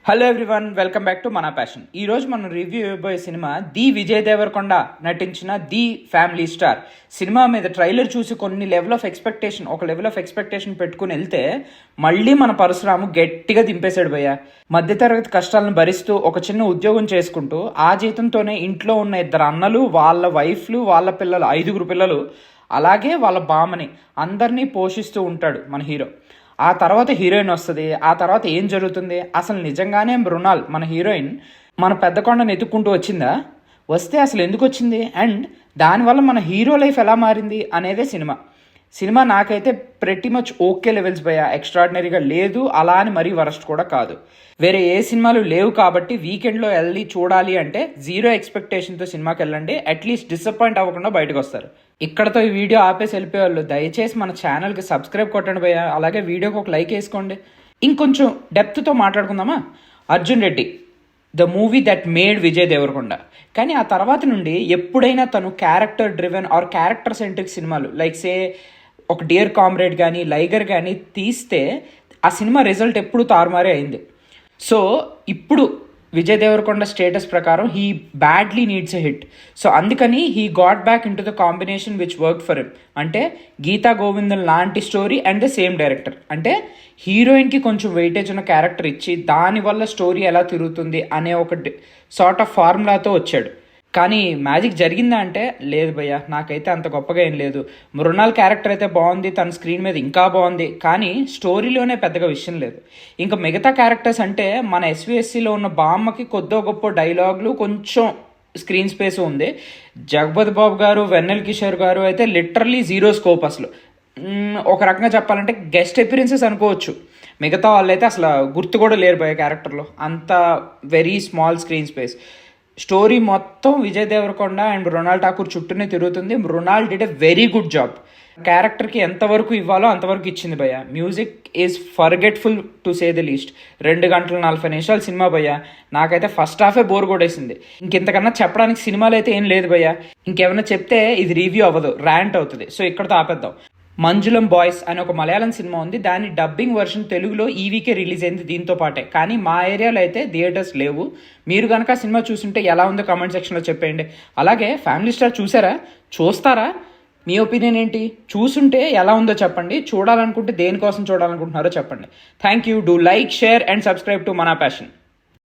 Hello everyone, welcome back to మన passion. ఈరోజు మనం రివ్యూ ఇవ్వబోయే సినిమా ది విజయ్ దేవరకొండ నటించిన ది ఫ్యామిలీ స్టార్. సినిమా మీద ట్రైలర్ చూసి ఒక లెవెల్ ఆఫ్ ఎక్స్పెక్టేషన్ పెట్టుకుని వెళ్తే మళ్ళీ మన పరశురాము గట్టిగా దింపేశాడు భయ్య. మధ్యతరగతి కష్టాలను భరిస్తూ ఒక చిన్న ఉద్యోగం చేసుకుంటూ ఆ జీతంతోనే ఇంట్లో ఉన్న 2 అన్నలు, వాళ్ళ వైఫ్లు, వాళ్ళ పిల్లలు, 5 పిల్లలు, అలాగే వాళ్ళ బామ్మని అందరినీ పోషిస్తూ ఉంటాడు మన హీరో. ఆ తర్వాత హీరోయిన్ వస్తుంది. ఆ తర్వాత ఏం జరుగుతుంది, అసలు నిజంగానే మృణాల్ మన హీరోయిన్ మన పెద్ద కొండను ఎత్తుక్కుంటూ వచ్చిందా, వస్తే అసలు ఎందుకు వచ్చింది, అండ్ దానివల్ల మన హీరో లైఫ్ ఎలా మారింది అనేదే సినిమా నాకైతే ప్రెటీ మచ్ ఓకే లెవెల్స్ భయ్యా. ఎక్స్ట్రాడినరీగా లేదు, అలా అని మరీ వరస్ట్ కూడా కాదు. వేరే ఏ సినిమాలు లేవు కాబట్టి వీకెండ్లో వెళ్ళి చూడాలి అంటే 0 ఎక్స్పెక్టేషన్తో సినిమాకి వెళ్ళండి. అట్లీస్ట్ డిసప్పాయింట్ అవ్వకుండా బయటకు వస్తారు. ఇక్కడతో ఈ వీడియో ఆపేసి వెళ్ళిపోయేవాళ్ళు దయచేసి మన ఛానల్కి సబ్స్క్రైబ్ కొట్టండి భయ్యా. అలాగే వీడియోకి ఒక లైక్ వేసుకోండి. ఇంకొంచెం డెప్త్తో మాట్లాడుకుందామా. Arjun Reddy, the movie that made Vijay Deverakonda. కానీ ఆ తర్వాత నుండి ఎప్పుడైనా తను character driven or character centric సినిమాలు లైక్ సే ఒక డియర్ కామ్రేడ్ కానీ లైగర్ కానీ తీస్తే ఆ సినిమా రిజల్ట్ ఎప్పుడు తారుమారే అయింది. సో ఇప్పుడు విజయ్ దేవరకొండ స్టేటస్ ప్రకారం he badly needs a hit. So అందుకని he got back in to the combination which work for him. అంటే గీతా గోవిందన్ లాంటి story and the same director. అంటే హీరోయిన్కి కొంచెం వెయిటేజ్ ఉన్న క్యారెక్టర్ ఇచ్చి దానివల్ల స్టోరీ ఎలా తిరుగుతుంది అనే ఒక సార్ట్ ఆఫ్ ఫార్ములాతో వచ్చాడు. కానీ మ్యాజిక్ జరిగిందా అంటే లేదు భయ్య, నాకైతే అంత గొప్పగా ఏం లేదు. మృణాల్ క్యారెక్టర్ అయితే బాగుంది, తన స్క్రీన్ మీద ఇంకా బాగుంది, కానీ స్టోరీలోనే పెద్దగా విషయం లేదు. ఇంకా మిగతా క్యారెక్టర్స్ అంటే మన ఎస్విఎస్సిలో ఉన్న బామ్మకి కొద్దో గొప్ప డైలాగులు, కొంచెం స్క్రీన్ స్పేస్ ఉంది. జగపతి బాబు గారు, వెన్నెల కిషోర్ గారు అయితే లిటరలీ 0 స్కోప్. అసలు ఒక రకంగా చెప్పాలంటే గెస్ట్ అపిరెన్సెస్ అనుకోవచ్చు. మిగతా వాళ్ళు అయితే అసలు గుర్తు కూడా లేరు భయ్య క్యారెక్టర్లో. అంత very small screen space. Story మొత్తం విజయ్ దేవరకొండ అండ్ మృణాల్ ఠాకూర్ చుట్టూనే తిరుగుతుంది. Mrunal did a very good job. క్యారెక్టర్కి ఎంతవరకు ఇవ్వాలో అంతవరకు ఇచ్చింది భయ్య. Music is forgetful to say the least. 2 గంటల 40 నిమిషాలు సినిమా భయ్య. నాకైతే ఫస్ట్ హాఫే బోర్ కొట్టేసింది. ఇంకెంతకన్నా చెప్పడానికి సినిమాలు అయితే ఏం లేదు భయ్య. ఇంకేమైనా చెప్తే ఇది రివ్యూ అవ్వదు, ర్యాంట్ అవుతుంది. సో ఇక్కడతో ఆపేద్దాం. మంజులం బాయ్స్ అనే ఒక మలయాళం సినిమా ఉంది. దాని డబ్బింగ్ వర్షన్ తెలుగులో ఈ వీకే రిలీజ్ అయింది దీంతో పాటే. కానీ మా ఏరియాలో అయితే థియేటర్స్ లేవు. మీరు కనుక సినిమా చూస్తుంటే ఎలా ఉందో కామెంట్ సెక్షన్లో చెప్పేయండి. అలాగే ఫ్యామిలీ స్టార్ చూస్తారా? మీ ఒపీనియన్ ఏంటి? చూసుంటే ఎలా ఉందో చెప్పండి. చూడాలనుకుంటే దేనికోసం చూడాలనుకుంటున్నారో చెప్పండి. Thank you. Do like, share and subscribe to మన ప్యాషన్.